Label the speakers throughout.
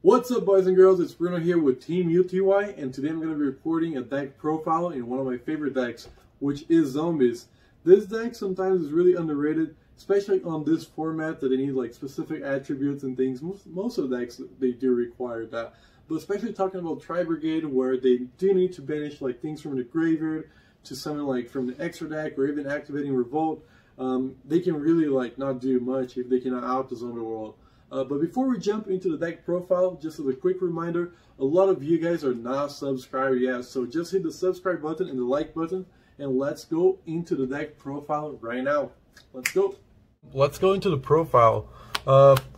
Speaker 1: What's up, boys and girls? It's Bruno here with Team UTY, and today I'm going to be recording a deck profile in one of my favorite decks, which is Zombies. This deck sometimes is really underrated, especially on this format that they need like specific attributes and things. Most of the decks, they do require that. But especially talking about Tri-Brigade, where they do need to banish like things from the graveyard to summon like from the extra deck, or even activating Revolt, they can really like not do much if they cannot out the zombie world. But before we jump into the deck profile, just as a quick reminder, a lot of you guys are not subscribed yet, so just hit the subscribe button and the like button, and let's go into the deck profile right now. Let's go. Let's go into the profile.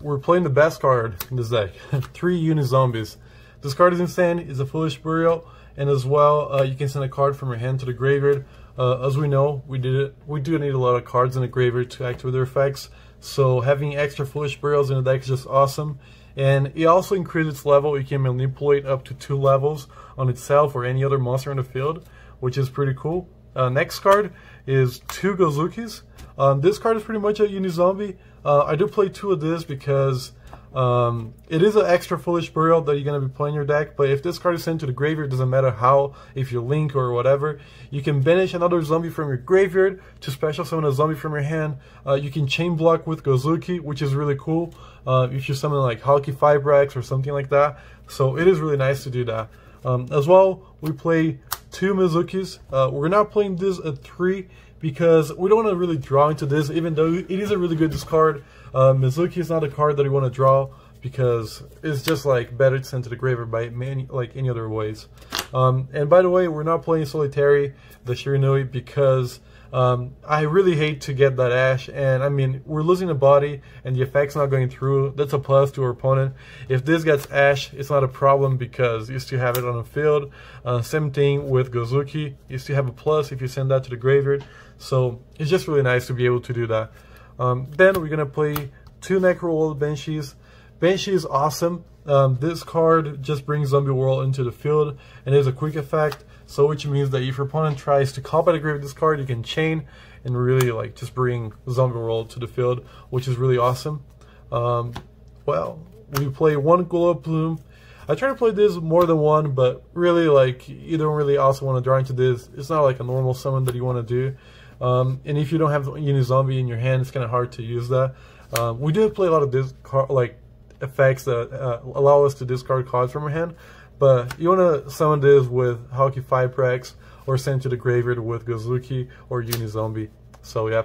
Speaker 1: We're playing the best card in this deck, 3 Uni-Zombies. This card is insane. It's a Foolish Burial, and as well, you can send a card from your hand to the graveyard. As we know, we do need a lot of cards in the graveyard to activate their effects. So having extra Foolish Burials in the deck is just awesome. And it also increases its level. You can manipulate up to 2 levels on itself or any other monster in the field, which is pretty cool. Next card is 2 Gozukis. This card is pretty much a Uni-Zombie. I do play 2 of this because it is an extra Foolish Burial that you're going to be playing your deck, but if this card is sent to the graveyard, doesn't matter how, if you link or whatever, you can banish another zombie from your graveyard to special summon a zombie from your hand. You can chain block with Gozuki, which is really cool if you summon like Hulky Fibrax or something like that, so it is really nice to do that. As well, we play 2 Mizukis. We're not playing this at 3 because we don't want to really draw into this, even though it is a really good discard. Mizuki is not a card that you want to draw because it's just like better to send to the graveyard by any other ways. And by the way, we're not playing Solitary, the Shiranui, because I really hate to get that Ash, and I mean, we're losing the body and the effect's not going through. That's a plus to our opponent. If this gets Ash, it's not a problem because you still have it on the field. Same thing with Gozuki, you still have a plus if you send that to the graveyard. So it's just really nice to be able to do that. Then we're going to play 2 Necroworld Banshees. Banshee is awesome. This card just brings Zombie World into the field, and it is a quick effect, so which means that if your opponent tries to call by the grave this card, you can chain and really like just bring Zombie World to the field, which is really awesome. Well, we play 1 Golub Plume. I try to play this more than one, but really like you don't really also want to draw into this. It's not like a normal summon that you want to do. And if you don't have Uni-Zombie in your hand, it's kind of hard to use that. We do play a lot of this like effects that allow us to discard cards from our hand, but you want to summon this with Hulky Fibrax or send to the graveyard with Gozuki or Uni-Zombie. So yeah.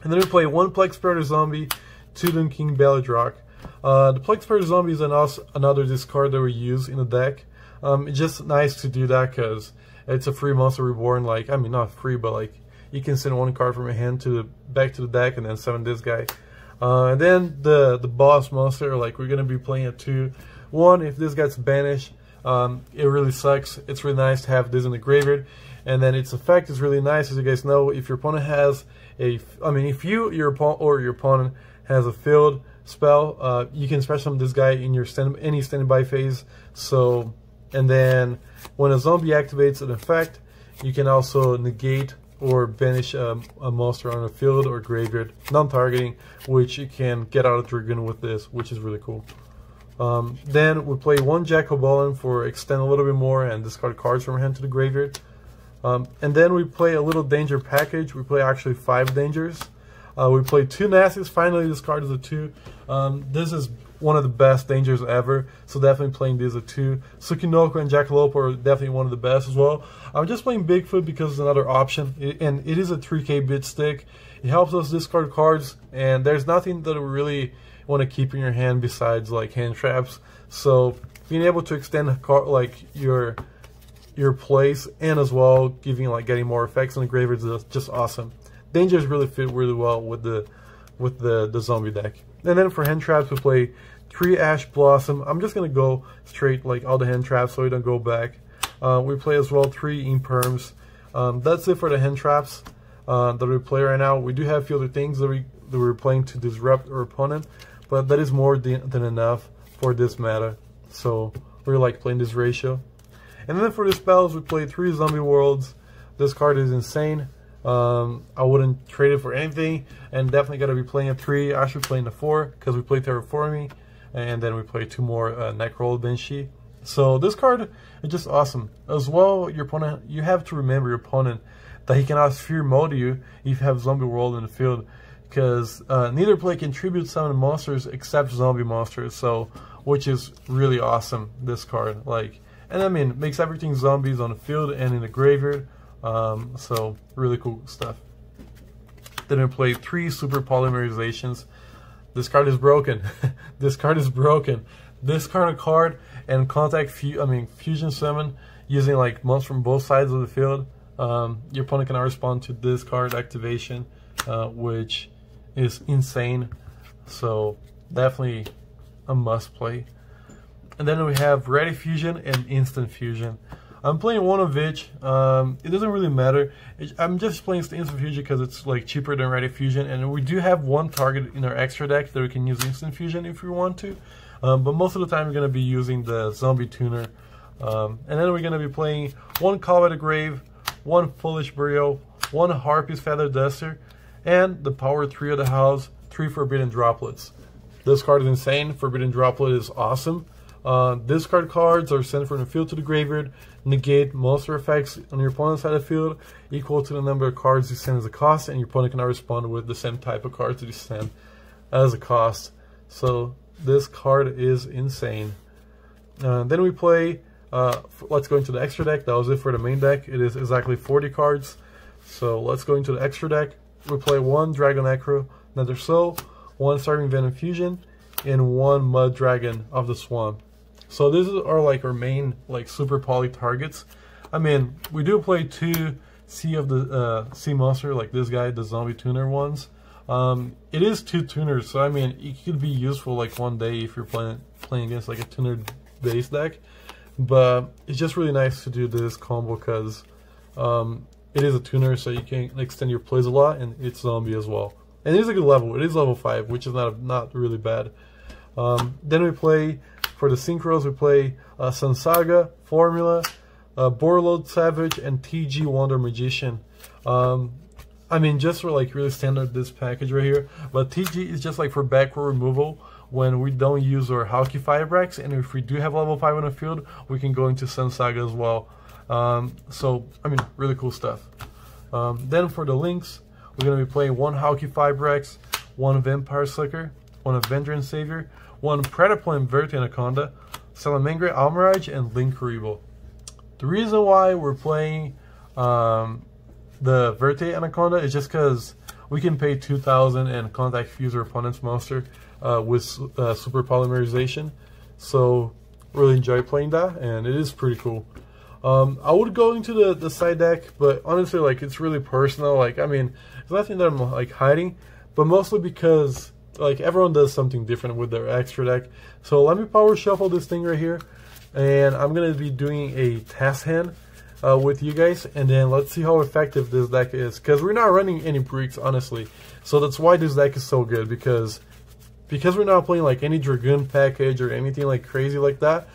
Speaker 1: And then we play 1 Plague Spreader Zombie, 2 Doom King Balladrock. The Plague Spreader Zombie is another discard that we use in the deck. It's just nice to do that because it's a free Monster Reborn. Like, I mean, not free, but like you can send 1 card from your hand back to the deck and then summon this guy. And then the boss monster, like we're gonna be playing at 2. 1, if this gets banished, it really sucks. It's really nice to have this in the graveyard, and then its effect is really nice, as you guys know. If your opponent has if your opponent has a field spell, you can special summon this guy in your any standby phase. So, and then when a zombie activates an effect, you can also negate or banish a monster on a field or graveyard, non-targeting, which you can get out of Dragoon with this, which is really cool. Then we play 1 Jack-o'-Lantern for extend a little bit more and discard cards from our hand to the graveyard. And then we play a little danger package. We play actually 5 dangers. We play 2 Nasties. Finally, this card is a 2. This is one of the best dangers ever, so definitely playing these at 2. Tsukinoko and Jackalope are definitely one of the best as well. I'm just playing Bigfoot because it's another option, and it is a 3k bit stick. It helps us discard cards, and there's nothing that we really want to keep in your hand besides like hand traps. So being able to extend like your place, and as well getting more effects on the graveyard is just awesome. Dangers really fit really well with the zombie deck. And then for hand traps, we play 3 Ash Blossom. I'm just gonna go straight like all the hand traps so we don't go back. We play as well 3 Imperms. That's it for the hand traps that we play right now. We do have a few other things that we're playing to disrupt our opponent, but that is more than enough for this meta. So we're like playing this ratio. And then for the spells, we play 3 Zombie Worlds. This card is insane. I wouldn't trade it for anything, and definitely got to be playing a 3. I should play in the 4 because we play Terraforming. and then we play 2 more Necrol Banshee. So this card is just awesome. As well, your opponent, you have to remember your opponent that he cannot sphere mode you if you have Zombie World in the field, because neither play can tribute summon monsters except zombie monsters. So, which is really awesome, this card. Like, and I mean, makes everything zombies on the field and in the graveyard. So really cool stuff. Then we play 3 Super Polymerizations. This card is broken. This card is broken. Discard a card and contact fusion summon using like monsters from both sides of the field. Your opponent cannot respond to this card activation, which is insane. So definitely a must play. And then we have Ready Fusion and Instant Fusion. I'm playing one of each. It doesn't really matter. I'm just playing Instant Fusion because it's like cheaper than Ready Fusion, and we do have one target in our extra deck that we can use Instant Fusion if we want to. But most of the time we're going to be using the Zombie Tuner. And then we're going to be playing 1 Call by the Grave, 1 Foolish Burial, 1 Harpy's Feather Duster, and the power 3 of the house, 3 Forbidden Droplets. This card is insane. Forbidden Droplet is awesome. Discard cards are sent from the field to the graveyard, negate monster effects on your opponent's side of the field equal to the number of cards you send as a cost, and your opponent cannot respond with the same type of cards that you send as a cost. So this card is insane. Then we play, let's go into the extra deck. That was it for the main deck. It is exactly 40 cards. So let's go into the extra deck. We play 1 Dragon Necro, Nether Soul, 1 Starving Venom Fusion, and 1 Mud Dragon of the Swamp. So these are like our main like super poly targets. I mean, we do play 2 Sea Monster, like this guy, the Zombie Tuner ones. It is 2 tuners, so I mean, it could be useful like one day if you're playing against like a tuner base deck. But it's just really nice to do this combo because it is a tuner, so you can extend your plays a lot, and it's zombie as well. And it is a good level. It is level 5, which is not really bad. Then we play, for the synchros, we play Sun Saga, Formula, Borreload Savage, and TG Wonder Magician. I mean, just for like really standard this package right here. But TG is just like for backward removal when we don't use our Hauki Firebrax, and if we do have level 5 on the field, we can go into Sun Saga as well. So, I mean, really cool stuff. Then for the links, we're going to be playing 1 Hauki Firebrax, 1 Vampire Slicker, 1 Avenger and Savior, 1 Predaplan Verte Anaconda, Salamangreat Almirage, and Linkuriboh. The reason why we're playing the Verte Anaconda is just because we can pay 2,000 and contact fuse our opponent's monster with Super Polymerization. So really enjoy playing that, and it is pretty cool. I would go into the side deck, but honestly, like, it's really personal. Like, I mean, there's nothing that I'm like hiding, but mostly because like everyone does something different with their extra deck. So let me power shuffle this thing right here, and I'm gonna be doing a test hand with you guys, and then let's see how effective this deck is, because we're not running any bricks, honestly. So that's why this deck is so good, because we're not playing like any Dragoon package or anything like crazy like that.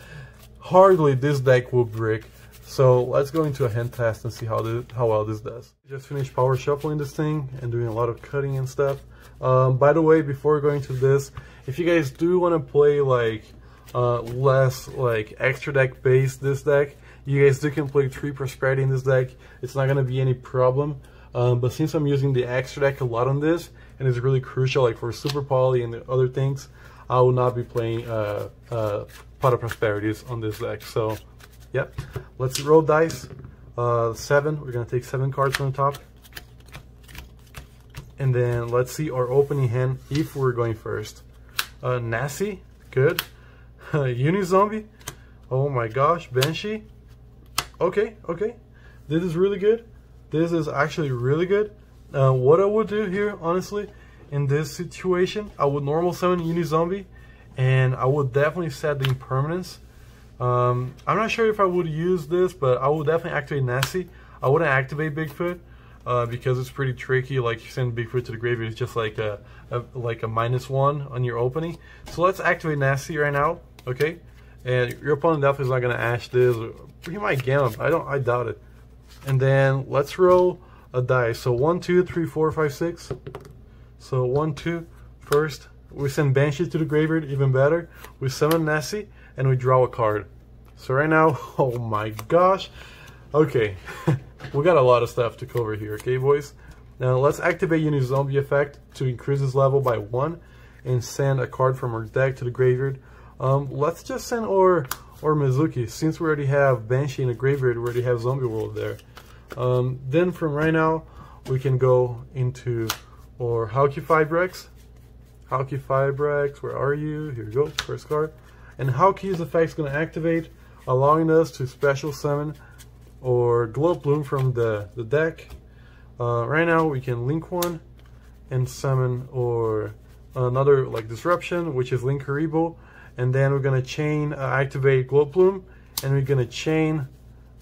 Speaker 1: Hardly this deck will brick. So let's go into a hand test and see how well this does. Just finished power shuffling this thing and doing a lot of cutting and stuff. By the way, before going to this, if you guys do want to play like less like extra deck based this deck, you guys can play 3 Prosperity in this deck. It's not gonna be any problem. But since I'm using the extra deck a lot on this, and it's really crucial like for Super Poly and the other things, I will not be playing Pot of Prosperities on this deck. So yep, let's roll dice. 7, we're gonna take 7 cards from the top. And then let's see our opening hand if we're going first. Nasi, good. Unizombie, oh my gosh, Banshee. Okay, this is really good. This is actually really good. What I would do here, honestly, in this situation, I would normal summon Unizombie, and I would definitely set the impermanence. I'm not sure if I would use this, but I would definitely activate Nasi. I wouldn't activate Bigfoot because it's pretty tricky. Like, you send Bigfoot to the graveyard, it's just like a -1 on your opening. So let's activate Nasi right now, okay? And your opponent definitely is not gonna ash this. He might gamma, I doubt it. And then let's roll a die. So 1, 2, 3, 4, 5, 6. So 1, 2 first. we send Banshee to the graveyard, even better. We summon Nessie, and we draw a card. So right now, oh my gosh. Okay, we got a lot of stuff to cover here, okay boys? Now let's activate Unizombie effect to increase his level by 1 and send a card from our deck to the graveyard. Let's just send our Mizuki, since we already have Banshee in the graveyard, we already have Zombie World there. Then from right now, we can go into our Hauki Fibrex. Hauki Fibrex, where are you? Here we go, first card. And Hauki's effect is going to activate, allowing us to special summon or Glowplume from the deck. Right now we can link one and summon or another like Disruption, which is Linkuriboh, and then we're gonna chain activate Glowplume, and we're gonna chain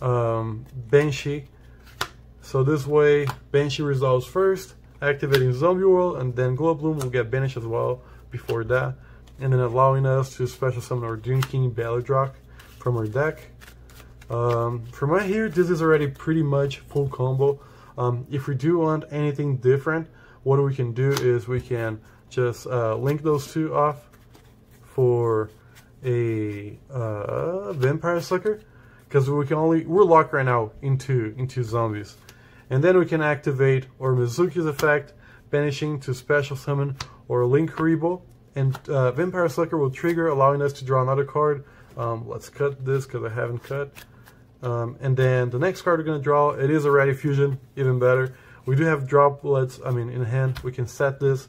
Speaker 1: Banshee. So this way Banshee resolves first, activating Zombie World, and then Glowplume will get banished as well before that, and then allowing us to special summon our Doom King Balladrock from our deck. From right here, this is already pretty much full combo. If we do want anything different, what we can do is we can just link those two off for a Vampire Sucker, because we're locked right now into zombies, and then we can activate our Mizuki's effect, banishing to special summon or Linkuriboh, and Vampire Sucker will trigger, allowing us to draw another card. Let's cut this because I haven't cut. And then the next card we're going to draw, it is a Ready Fusion, even better. We do have droplets, in hand. We can set this.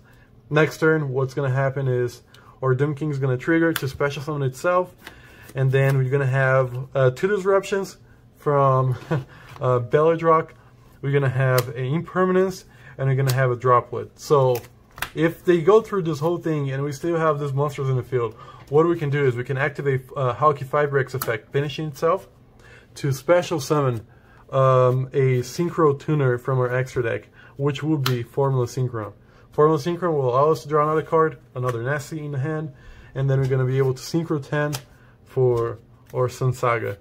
Speaker 1: Next turn, what's going to happen is our Doom King is going to trigger to special summon itself. And then we're going to have 2 disruptions from Balladrock. We're going to have an Impermanence, and we're going to have a droplet. So if they go through this whole thing and we still have these monsters in the field, what we can do is we can activate Hauki Fibrex effect, finishing itself, to special summon a Synchro Tuner from our extra deck, which will be Formula Synchron. Formula Synchron will allow us to draw another card, another Nessie in the hand, and then we're going to be able to Synchro 10 for our Sun Saga.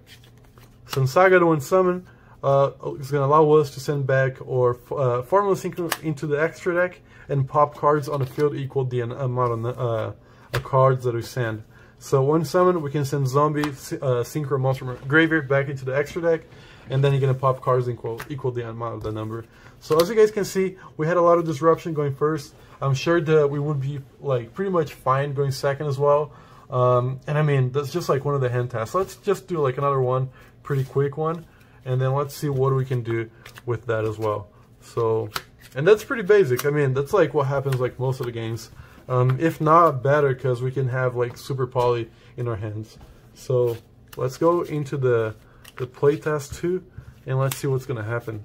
Speaker 1: Sun Saga, when summoned, is going to allow us to send back our Formula Synchron into the extra deck and pop cards on the field equal the amount of cards that we send. So when summoned, we can send Zombie Synchro monster from graveyard back into the extra deck, and then you're gonna pop cards equal the amount of the number. So as you guys can see, we had a lot of disruption going first. I'm sure that we would be like pretty much fine going second as well. And that's just like one of the hand tests. Let's just do like another one, pretty quick one, and then let's see what we can do with that as well. So, and that's pretty basic. That's like what happens like most of the games. If not better, because we can have like Super Poly in our hands. So let's go into the playtest 2 and let's see what's gonna happen.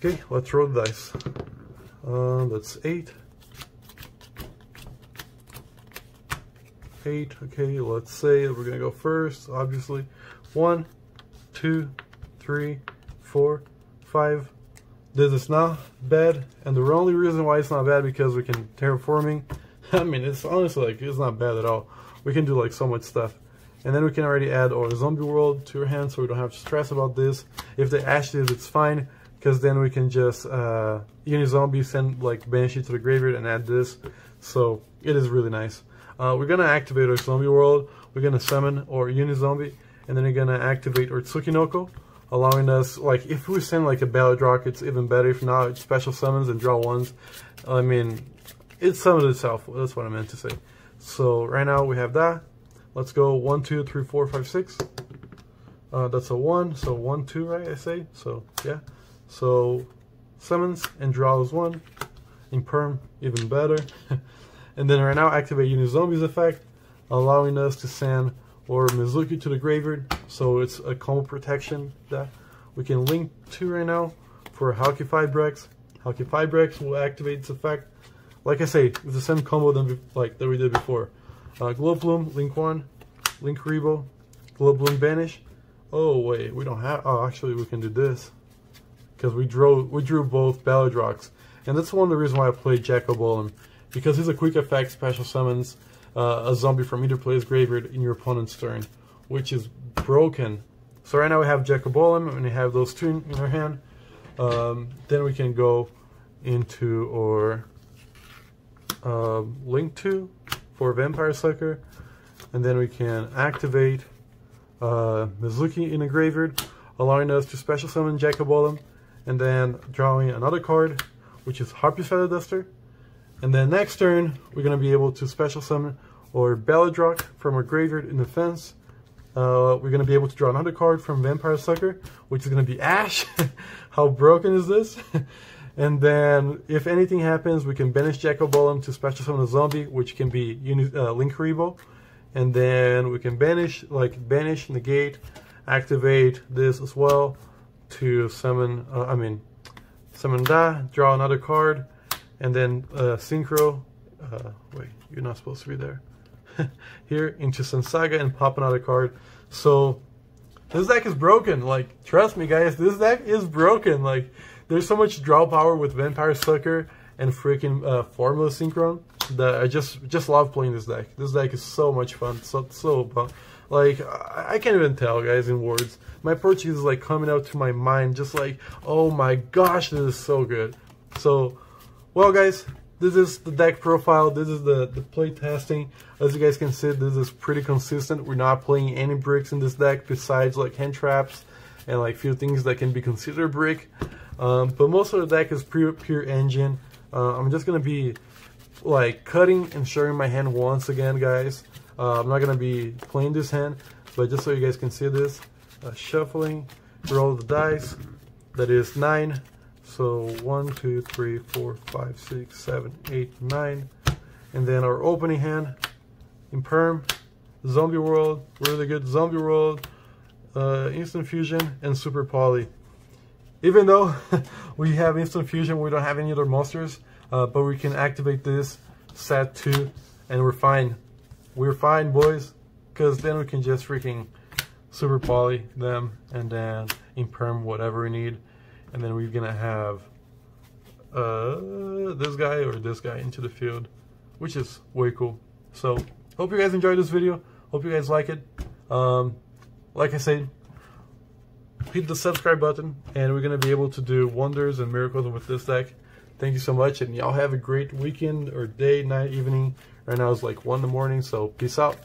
Speaker 1: Okay, let's roll the dice. That's 8. 8. Okay, let's say we're gonna go first, obviously. 1, 2, 3, 4, 5. This is not bad, and the only reason why it's not bad because we can terraforming. It's honestly like it's not bad at all. We can do like so much stuff, and then we can already add our Zombie World to our hand, so we don't have to stress about this. If they ash this, it's fine, because then we can just Unizombie, send like Banshee to the graveyard and add this. So it is really nice. We're gonna activate our Zombie World, we're gonna summon our Unizombie, and then we're gonna activate our Tsukinoko, allowing us, like, if we send like a Balladrock, it's even better. If not, it's special summons and draw ones. It summons itself, that's what I meant to say. So right now we have that. Let's go 1, 2, 3, 4, 5, 6. That's a 1, so 1, 2, right, I say? So, yeah. So, summons and draws 1. Imperm, even better. And then right now, activate Unizombie's effect, allowing us to send our Mizuki to the graveyard. So it's a combo protection that we can link to right now for Hauki Fibrex. Hauki Fibrex will activate its effect. Like I say, it's the same combo that we did before. Glowplume, link 1, Linkuriboh, Glowplume banish. Oh wait, we don't have. Oh, actually, we can do this because we drew both Balladrocks, and that's one of the reasons why I played Jacobolin, because he's a quick effect, special summons a zombie from either player's graveyard in your opponent's turn, which is broken. So right now we have Jacob Golem and we have those two in our hand. Then we can go into our Link 2 for Vampire Sucker, and then we can activate Mizuki in a graveyard, allowing us to special summon Jacob Golem, and then drawing another card, which is Harpy's Feather Duster. And then next turn, we're going to be able to special summon or Balladrock from our graveyard in defense. We're going to be able to draw another card from Vampire Sucker, which is going to be Ash. How broken is this? And then, if anything happens, we can banish Jacob Golem to special summon a zombie, which can be Link Rebo. And then we can banish, negate, activate this as well to summon, summon that, draw another card, and then Synchro, wait, you're not supposed to be there, here into Sun Saga and pop another card. So this deck is broken, like, trust me guys, this deck is broken. Like, there's so much draw power with Vampire Sucker and freaking Formula Synchron that I just love playing this deck. This deck is so much fun, so fun. Like, I can't even tell, guys, in words. My Portuguese is like coming out to my mind, just like, oh my gosh, this is so good. So, well, guys, this is the deck profile. This is the play testing. As you guys can see, this is pretty consistent. We're not playing any bricks in this deck besides like hand traps and like few things that can be considered brick. But most of the deck is pure engine. I'm just gonna be like cutting and showing my hand once again, guys. I'm not gonna be playing this hand, but just so you guys can see this, shuffling, roll the dice. That is 9. So 1, 2, 3, 4, 5, 6, 7, 8, 9, and then our opening hand, Imperm, Zombie World, really good Zombie World, Instant Fusion, and Super Poly. Even though we have Instant Fusion, we don't have any other monsters, but we can activate this, set 2, and we're fine. We're fine, boys, because then we can just freaking Super Poly them, and then Imperm whatever we need. And then we're gonna have this guy or this guy into the field, which is way cool. So, hope you guys enjoyed this video. Hope you guys like it. Like I said, hit the subscribe button, and we're gonna be able to do wonders and miracles with this deck. Thank you so much, and y'all have a great weekend or day, night, evening. Right now it's like 1 in the morning, so peace out.